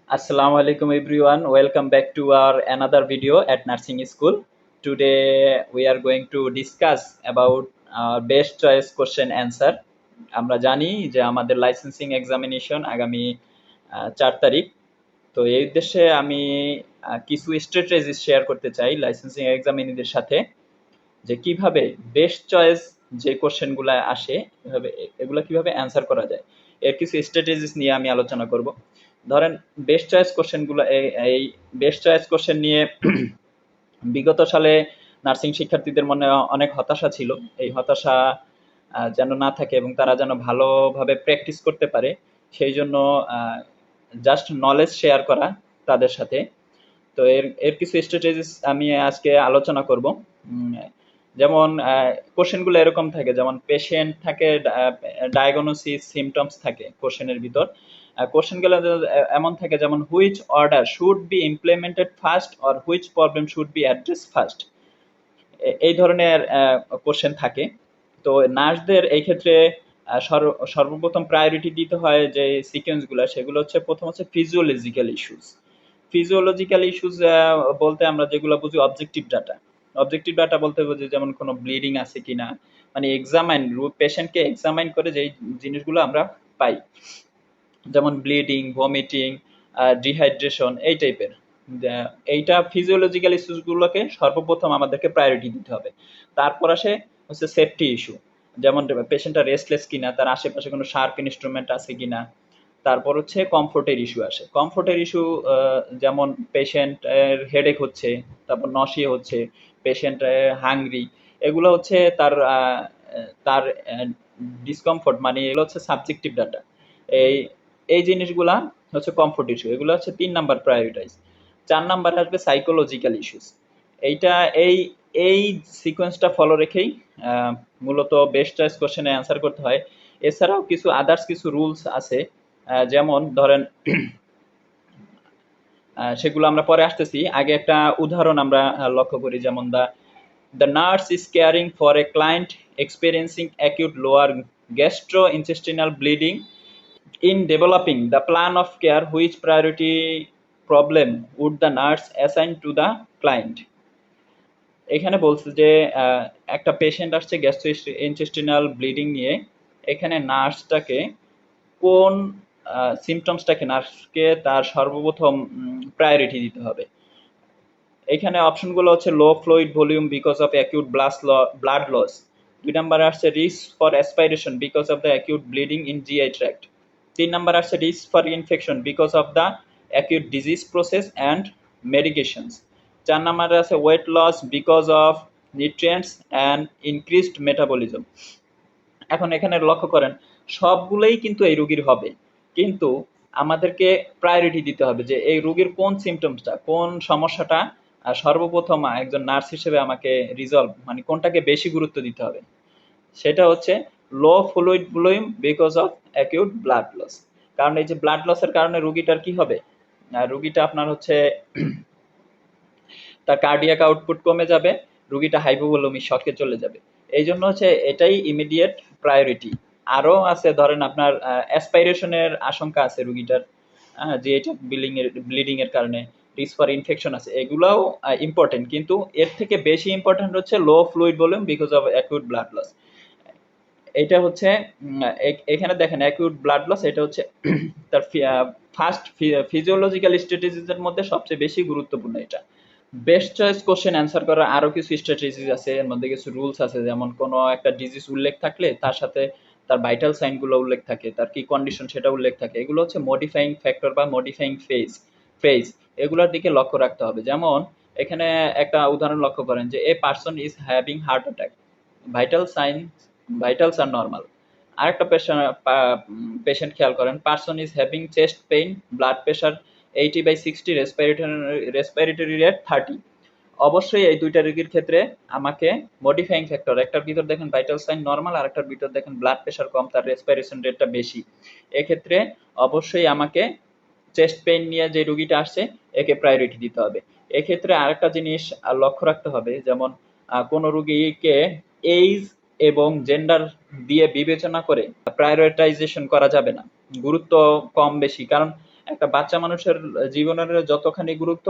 Assalamu alaikum everyone. Welcome back to our another video at Nursing School. Today we are going to discuss about best choice question answer. আমরা জানি যে আমাদের licensing examination আগামী 4 তারিখ। তো এই উদ্দেশ্যে আমি কিছু স্ট্র্যাটেজিস শেয়ার করতে চাই লাইসেন্সিং এক্সামিনীদের সাথে, যে কিভাবে বেস্ট চয়েস যে কোশ্চেনগুলো আসে এগুলো কিভাবে অ্যান্সার করা যায়। এর কিছু স্ট্র্যাটেজিস নিয়ে আমি আলোচনা করব। ধরেন বেস্ট চয়েস কোশ্চেনগুলো, এই বেস্ট চয়েস কোশ্চেন নিয়ে বিগত সালে নার্সিং শিক্ষার্থীদের মনে অনেক হতাশা ছিল। এই হতাশা যেন না থাকে এবং তারা যেন ভালোভাবে প্র্যাকটিস করতে পারে, সেই জন্য জাস্ট নলেজ শেয়ার করা তাদের সাথে। তো এর এর কিছু স্ট্র্যাটেজিস আমি আজকে আলোচনা করব। যেমন কোশ্চেনগুলো এরকম থাকে, যেমন পেশেন্ট থাকে, ডায়াগনোসিস, সিমটমস থাকে কোশ্চেনের ভিতর। কোশ্চেনগুলো এমন থাকে যেমন which order should be implemented first or which problem should be address first, এই ধরনের কোশ্চেন থাকে। তো নার্সদের এই ক্ষেত্রে সর্বপ্রথম প্রায়োরিটি দিতে হয় যে সিকোয়েন্সগুলো, সেগুলো হচ্ছে প্রথম হচ্ছে ফিজিওলজিক্যাল ইস্যুস। ফিজিওলজিক্যাল ইস্যুস বলতে আমরা যেগুলো বুঝি অবজেক্টিভ ডাটা। অবজেক্টিভ ডাটা বলতে বুঝি যেমন কোনো ব্লিডিং আছে কিনা, মানে এক্সামাইন, পেশেন্টকে এক্সামাইন করে যেই জিনিসগুলো আমরা পাই, যেমন ব্লিডিং, ভমিটিং, ডিহাইড্রেশন, এই টাইপের। এইটা ফিজিওলজিক্যাল ইস্যুসগুলোকে সর্বপ্রথম আমাদেরকে প্রায়োরিটি দিতে হবে। তারপর আসে হচ্ছে সেফটি ইস্যু, যেমন পেশেন্টটা রেস্টলেস কিনা, তার আশেপাশে কোনো শার্প ইনস্ট্রুমেন্ট আছে কিনা। তারপর হচ্ছে কমফোর্টের ইস্যু আসে। কমফোর্টের ইস্যু যেমন পেশেন্টের হেডেক হচ্ছে, তারপর নসিয়া হচ্ছে, পেশেন্ট হাংরি, এগুলো হচ্ছে তার তার ডিসকমফোর্ট, মানে এগুলো হচ্ছে সাবজেক্টিভ ডাটা। এই এই জিনিসগুলা হচ্ছে কমফোর্ট ইস্যু, এগুলো হচ্ছে 3 নাম্বার প্রায়োরিটাইজ। 4 নাম্বারে আসবে সাইকোলজিক্যাল ইস্যুস। এইটা এই এই সিকোয়েন্সটা ফলো রেখেই মূলত বেস্ট চয়েস কোশ্চেনে অ্যান্সার করতে হয়। এছাড়াও কিছু আদার্স কিছু রুলস আছে, যেমন ধরেন সেগুলো আমরা পরে আসতেছি। আগে একটা উদাহরণ আমরা লক্ষ্য করি, যেমন the nurse is caring for a client experiencing acute lower gastrointestinal bleeding. In developing the plan of care, which priority problem would the nurse assign to the client? এখানে বলছে যে একটা পেশেন্ট আসছে গ্যাস্ট্রো ইন্টেস্টিনাল ব্লিডিং নিয়ে। এখানে নার্সটাকে কোন সিমটমসটাকে নার্সকে তার সর্বপ্রথম প্রায়োরিটি দিতে হবে। এখানে অপশনগুলো হচ্ছে low fluid volume because of acute blood loss. 2 নম্বরে আসছে risk for aspiration because of the acute bleeding in GI tract. 3 number আসছে risk for infection because of the acute disease process and medications. 4 নম্বরে আছে weight loss because of nutrients and increased metabolism. এখন এখানে লক্ষ্য করেন, সবগুলোই কিন্তু এই রোগীর হবে, কিন্তু আমাদেরকে প্রায়োরিটি দিতে হবে যে এই রোগীর কোন সিমটমসটা, কোন সমস্যাটা সর্বপ্রথম একজন নার্স হিসেবে আমাকে রিজলভ, মানে কোনটাকে বেশি গুরুত্ব দিতে হবে। সেটা হচ্ছে low fluid volume because of acute blood loss. কারণ এই যে ব্লাড লসের কারণে রোগীটার কি হবে, রোগীটা আপনার হচ্ছে তার কার্ডিয়াক আউটপুট কমে যাবে, রোগীটা হাইপোভলিমিক শকে চলে যাবে। এই জন্য হচ্ছে এটাই ইমিডিয়েট প্রায়োরিটি। আরও আছে, ধরেন আপনার অ্যাসপাইরেশনের আশঙ্কা আছে রোগীটার, যে এটা ব্লিডিং এর কারণে রিস্ক ফর ইনফেকশন আছে, এগুলাও ইম্পর্টেন্ট, কিন্তু এর থেকে বেশি ইম্পর্টেন্ট হচ্ছে low fluid volume because of acute blood loss. এটা হচ্ছে এখানে দেখেন অ্যাকিউট ব্লাড লস, এটা হচ্ছে তার ফার্স্ট ফিজিওলজিক্যাল স্ট্র্যাটেজিসের মধ্যে সবচেয়ে বেশি গুরুত্বপূর্ণ। এটা বেস্ট চয়েস কোশ্চেন অ্যান্সার করার আরও কিছু স্ট্র্যাটেজিস আছে, এর মধ্যে কিছু রুলস আছে। যেমন কোনো একটা ডিজিজ উল্লেখ থাকলে তার সাথে তার ভাইটাল সাইনগুলো উল্লেখ থাকে, তার কি কন্ডিশন সেটা উল্লেখ থাকে, এগুলো হচ্ছে মডিফাইং ফ্যাক্টর বা মডিফাইং ফেজ, এগুলোর দিকে লক্ষ্য রাখতে হবে। যেমন এখানে একটা উদাহরণ লক্ষ্য করেন যে a person is having heart attack, vital sign vitals are normal. আরেকটা পেশেন্ট খেয়াল করেন, person is having chest pain, blood pressure 80/60, respiratory rate 30। অবশ্যই এই দুইটা রোগীর ক্ষেত্রে আমাকে মডিফাইং ফ্যাক্টর, একটার ভিতর দেখেন ভাইটাল সাইন নর্মাল, আর একটার ভিতর দেখেন ব্লাড প্রেশার কম, তার রেসপিরেশন রেটটা বেশি। এক্ষেত্রে অবশ্যই আমাকে চেস্ট পেইন নিয়ে যে রুগীটা আসছে একে প্রায়োরিটি দিতে হবে। এক্ষেত্রে আরেকটা জিনিস লক্ষ্য রাখতে হবে, যেমন কোনো রুগীকে এইজ এবং জেন্ডার দিয়ে বিবেচনা করে প্রায়োরিটাইজেশন করা যাবে না, গুরুত্ব কম বেশি। কারণ একটা বাচ্চা মানুষের জীবনের যতখানি গুরুত্ব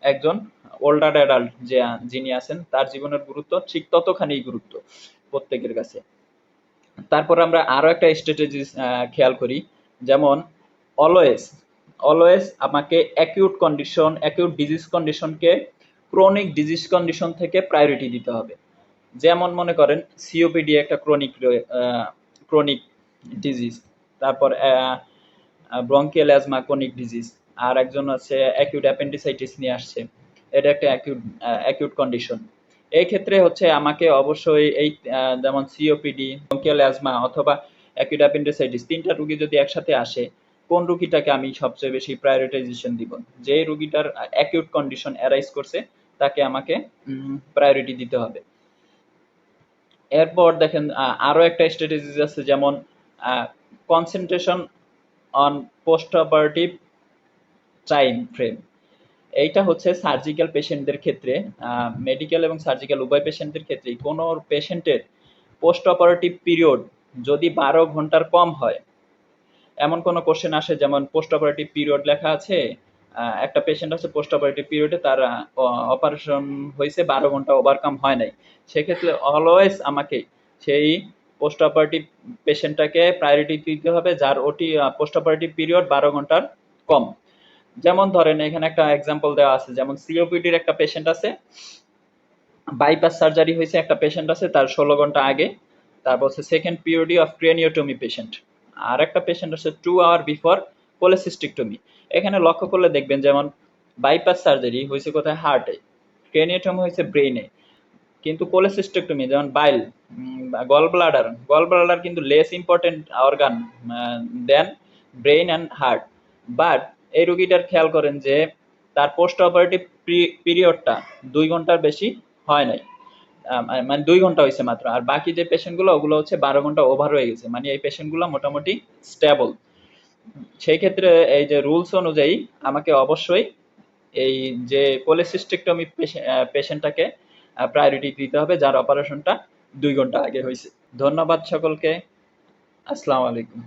একজন ওল্ডার অ্যাডাল্ট যিনি আছেন তার জীবনের গুরুত্ব ঠিক ততখানি গুরুত্ব প্রত্যেকের কাছে। তারপর আমরা আরো একটা স্ট্র্যাটেজি খেয়াল করি, যেমন অলওয়েজ অলওয়েজ আমাকে অ্যাকিউট ডিজিজ কন্ডিশনকে ক্রনিক ডিজিজ কন্ডিশন থেকে প্রায়োরিটি দিতে হবে। যেমন মনে করেন সিওপিডি একটা ক্রনিক ডিজিজ, তারপর ব্রঙ্কিয়াল অ্যাজমা ক্রনিক ডিজিজ, আর একজন আছে অ্যাকিউট অ্যাপেন্ডিসাইটিস নিয়ে আসছে, এটা একটা অ্যাকিউট কন্ডিশন। এই ক্ষেত্রে হচ্ছে আমাকে অবশ্যই এই যেমন সিওপিডি, ব্রঙ্কিয়াল অ্যাজমা অথবা অ্যাকিউট অ্যাপেন্ডিসাইটিস তিনটা রুগী যদি একসাথে আসে, কোন রুগীটাকে আমি সবচেয়ে বেশি প্রায়োরিটাইজেশন দিব? যে রুগীটার অ্যাকিউট কন্ডিশন অ্যারাইজ করছে তাকে আমাকে প্রায়োরিটি দিতে হবে। এরপর দেখেন আরো একটা স্ট্র্যাটেজি আছে, যেমন concentration on post operative time frame. এইটা হচ্ছে সার্জিক্যাল পেশেন্টদের ক্ষেত্রে, মেডিকেল এবং সার্জিক্যাল উভয় পেশেন্টদের ক্ষেত্রে কোনো পেশেন্টের পোস্ট অপারেটিভ পিরিয়ড যদি 12 ঘন্টার কম হয়, এমন কোনো কোশ্চেন আসে যেমন পোস্ট অপারেটিভ পিরিয়ড লেখা আছে, একটা পেশেন্ট আছে পোস্ট অপারেটিভ পিরিয়ডে তার অপারেশন হয়েছে 12 ঘন্টা ওভারকাম হয় নাই, সেক্ষেত্রে অলওয়েজ আমাকে সেই পোস্ট অপারেটিভ পেশেন্টটাকে প্রায়োরিটি দিতে হবে যার পোস্ট অপারেটিভ পিরিয়ড 12 ঘন্টার কম। যেমন ধরেন এখানে একটা এক্সাম্পল দেওয়া আছে, যেমন সিওপিডির একটা পেশেন্ট আছে, বাইপাস সার্জারি হয়েছে একটা পেশেন্ট আছে তার 16 ঘন্টা আগে, তারপর হচ্ছে সেকেন্ড পিরিয়ডি অফ ক্রেনিওটমি পেশেন্ট, আর একটা পেশেন্ট আছে 2 আওয়ার বিফোর কোলেসিস্টেক্টমি। এখানে লক্ষ্য করলে দেখবেন যেমন বাইপাস সার্জারি হয়েছে কোথায়? হার্টে, ক্রেনিওটমি হয়েছে ব্রেইনে, কিন্তু কোলেসিস্টেক্টমি যেমন বাইল, গল ব্লাডার কিন্তু less important organ than brain and heart. But এই রোগীটার খেয়াল করেন যে তার পোস্ট অপারেটিভ পিরিয়ডটা 2 ঘন্টার বেশি হয় নাই, মানে 2 ঘন্টা হয়েছে মাত্র, আর বাকি যে পেশেন্টগুলো ওগুলো হচ্ছে 12 ঘন্টা ওভার হয়ে গেছে, মানে এই পেশেন্টগুলো মোটামুটি স্টেবল। সেই ক্ষেত্রে এই যে রুলস অনুযায়ী আমাকে অবশ্যই এই যে কোলেসিস্টেক্টমি পেশেন্টটাকে প্রায়োরিটি দিতে হবে যার অপারেশনটা 2 ঘন্টা আগে হয়েছে। ধন্যবাদ সকলকে, আসসালামু আলাইকুম।